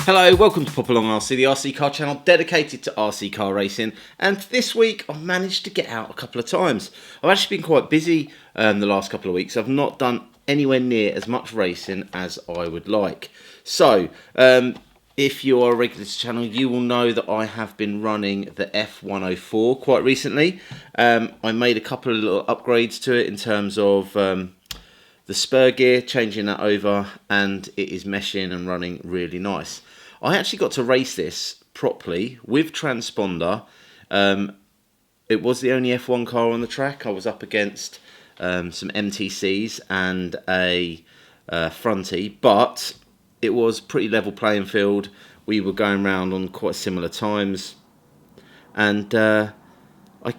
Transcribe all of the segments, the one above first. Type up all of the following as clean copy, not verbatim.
Hello, welcome to Popalong RC, the RC car channel dedicated to RC car racing, and this week I've managed to get out a couple of times. I've actually been quite busy the last couple of weeks. I've not done anywhere near as much racing as I would like. So, if you are a regular to the channel, you will know that I have been running the F104 quite recently. I made a couple of little upgrades to it in terms of the spur gear, changing that over, and it is meshing and running really nice. I actually got to race this properly with transponder. It was the only F1 car on the track. I was up against some MTCs and a fronty, but it was pretty level playing field. We were going round on quite similar times, and I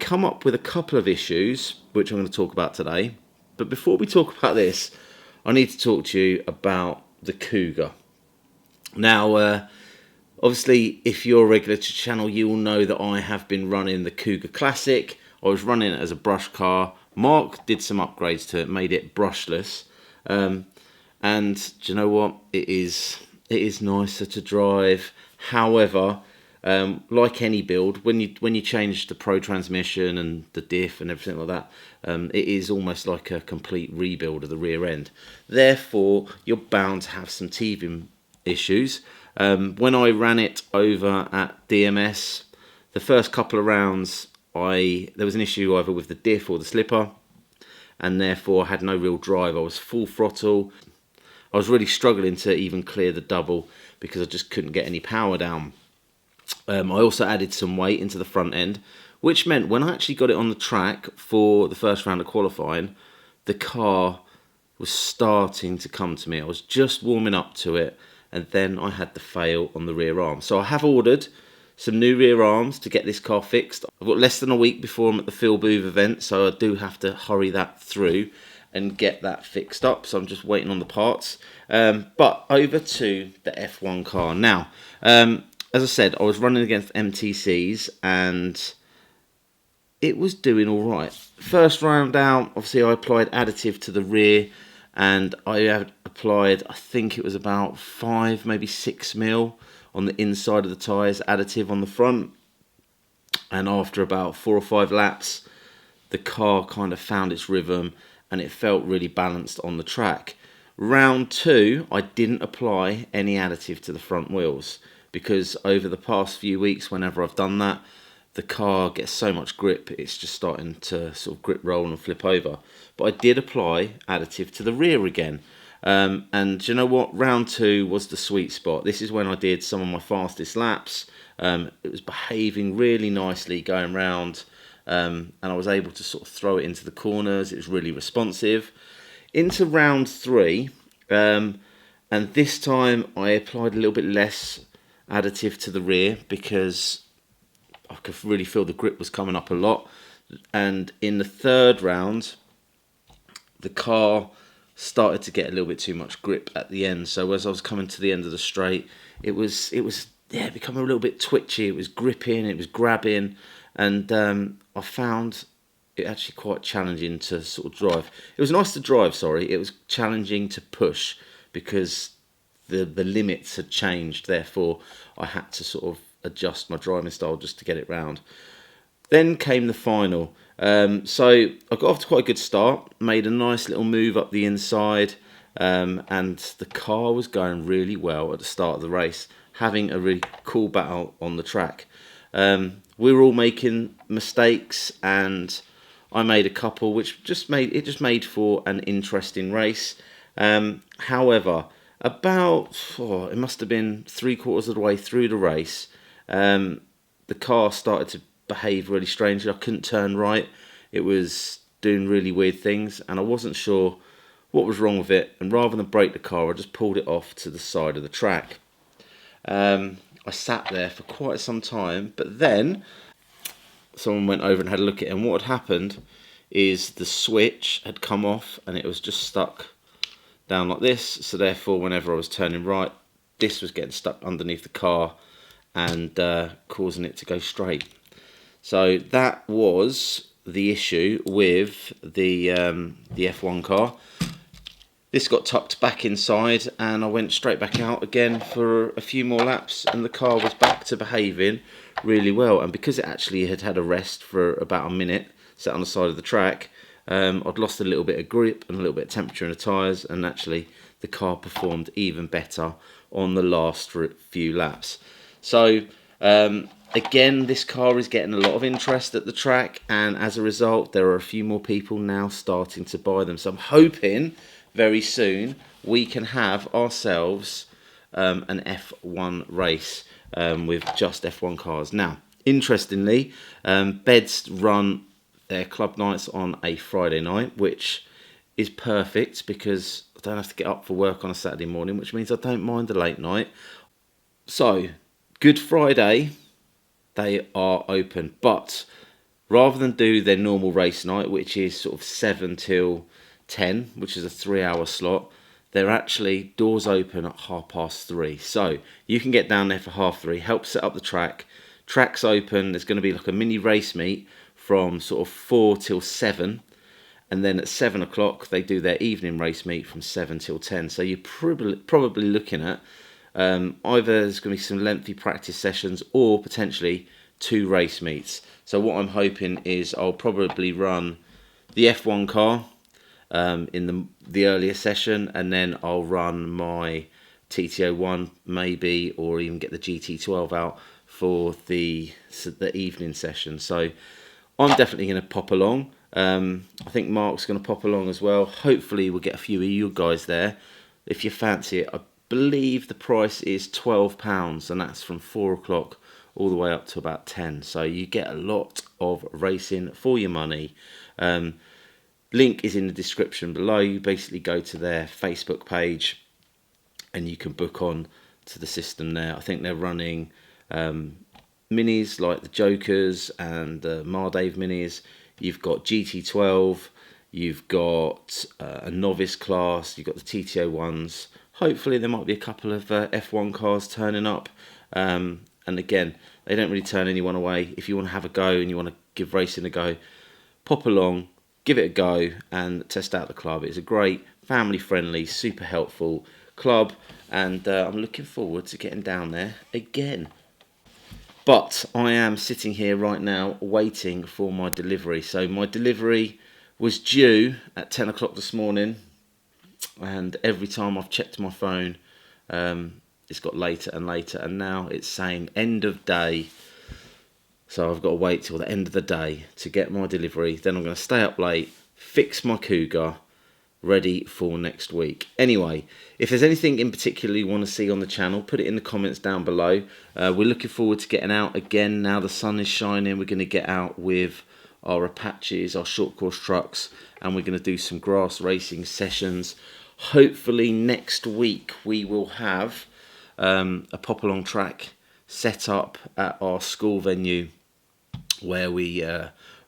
come up with a couple of issues which I'm going to talk about today. But before we talk about this, I need to talk to you about the Cougar. Now, obviously, if you're a regular to the channel, you will know that I have been running the Cougar Classic. I was running it as a brush car. Mark did some upgrades to it, made it brushless. And do you know what? It is nicer to drive. However, like any build, when you change the Pro transmission and the diff and everything like that, it is almost like a complete rebuild of the rear end. Therefore, you're bound to have some teething issues. When I ran it over at DMS, the first couple of rounds, there was an issue either with the diff or the slipper, and therefore I had no real drive. I was full throttle. I was really struggling to even clear the double because I just couldn't get any power down. I also added some weight into the front end, which meant when I actually got it on the track for the first round of qualifying, the car was starting to come to me. I was just warming up to it, and then I had the fail on the rear arm. So I have ordered some new rear arms to get this car fixed. I've got less than a week before I'm at the Phil Booth event, so I do have to hurry that through and get that fixed up. So I'm just waiting on the parts. But over to the F1 car now. As I said, I was running against MTCs and it was doing all right. First round out, obviously I applied additive to the rear, and I had applied, I think it was about 5, maybe 6 mil on the inside of the tyres, additive on the front. And after about 4 or 5 laps, the car kind of found its rhythm and it felt really balanced on the track. Round 2, I didn't apply any additive to the front wheels, because over the past few weeks, whenever I've done that, the car gets so much grip, it's just starting to sort of grip roll and flip over. But I did apply additive to the rear again. And you know what? Round 2 was the sweet spot. This is when I did some of my fastest laps. It was behaving really nicely going round, and I was able to sort of throw it into the corners. It was really responsive. Into round 3, and this time I applied a little bit less additive to the rear because I could really feel the grip was coming up a lot. And in the third round, the car started to get a little bit too much grip at the end. So as I was coming to the end of the straight, it was becoming a little bit twitchy. It was gripping, it was grabbing, and I found it actually quite challenging to sort of drive. It was nice to drive, sorry. It was challenging to push because the limits had changed. Therefore, I had to sort of adjust my driving style just to get it round. Then came the final. So I got off to quite a good start, made a nice little move up the inside, and the car was going really well at the start of the race, having a really cool battle on the track. We were all making mistakes, and I made a couple, which just made for an interesting race. However, about it must have been 3/4 of the way through the race, the car started to behave really strangely. I couldn't turn right. It was doing really weird things, and I wasn't sure what was wrong with it. And rather than brake the car, I just pulled it off to the side of the track. I sat there for quite some time, but then someone went over and had a look at it, and what had happened is the switch had come off and it was just stuck down like this. So therefore, whenever I was turning right, this was getting stuck underneath the car and causing it to go straight. So that was the issue with the F1 car. This got tucked back inside and I went straight back out again for a few more laps, and the car was back to behaving really well. And because it actually had had a rest for about a minute, sat on the side of the track, I'd lost a little bit of grip and a little bit of temperature in the tyres, and actually the car performed even better on the last few laps. So again, this car is getting a lot of interest at the track, and as a result there are a few more people now starting to buy them. So I'm hoping very soon we can have ourselves an F1 race with just F1 cars. Now, interestingly, Beds run their club nights on a Friday night, which is perfect because I don't have to get up for work on a Saturday morning, which means I don't mind the late night. So, Good Friday, they are open, but rather than do their normal race night, which is sort of 7 till 10, which is a 3-hour slot, they're actually doors open at 3:30. So you can get down there for 3:30, help set up the track. Track's open. There's going to be like a mini race meet from sort of 4 till 7, and then at 7 o'clock they do their evening race meet from 7 till 10. So you're probably looking at either there's going to be some lengthy practice sessions or potentially 2 race meets. So what I'm hoping is I'll probably run the F1 car in the earlier session, and then I'll run my TT01 maybe, or even get the GT12 out for the evening session. So I'm definitely going to pop along. I think Mark's going to pop along as well. Hopefully we'll get a few of you guys there if you fancy it. I believe the price is £12, and that's from 4 o'clock all the way up to about 10. So you get a lot of racing for your money. Link is in the description below. You basically go to their Facebook page and you can book on to the system there. I think they're running minis like the Jokers and the Mardave minis. You've got GT12, you've got a novice class, you've got the TT01s. Hopefully there might be a couple of F1 cars turning up. And again, they don't really turn anyone away. If you want to have a go and you want to give racing a go, pop along, give it a go and test out the club. It's a great, family-friendly, super helpful club, and I'm looking forward to getting down there again. But I am sitting here right now waiting for my delivery. So my delivery was due at 10 o'clock this morning, and every time I've checked my phone, it's got later and later, and now it's saying end of day. So I've got to wait till the end of the day to get my delivery. Then I'm going to stay up late, fix my Cougar, ready for next week. Anyway, if there's anything in particular you want to see on the channel, put it in the comments down below. We're looking forward to getting out again. Now the sun is shining, we're going to get out with our Apaches, our short course trucks, and we're going to do some grass racing sessions. Hopefully next week we will have a pop-along track set up at our school venue where we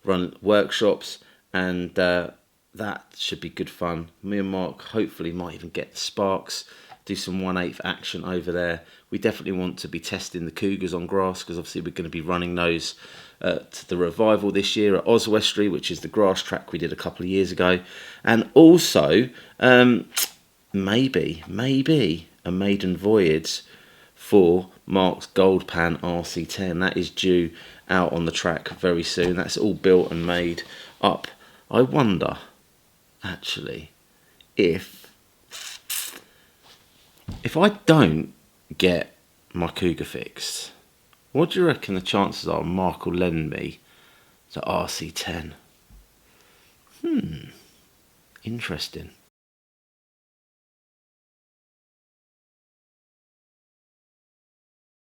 run workshops, and that should be good fun. Me and Mark hopefully might even get the sparks, do some 1/8 action over there. We definitely want to be testing the Cougars on grass, because obviously we're going to be running those to the revival this year at Oswestry, which is the grass track we did a couple of years ago. And also maybe a maiden voyage for Mark's Goldpan RC10. That is due out on the track very soon. That's all built and made up. I wonder, actually, if I don't get my Cougar fixed, what do you reckon the chances are Mark will lend me the RC10? Interesting.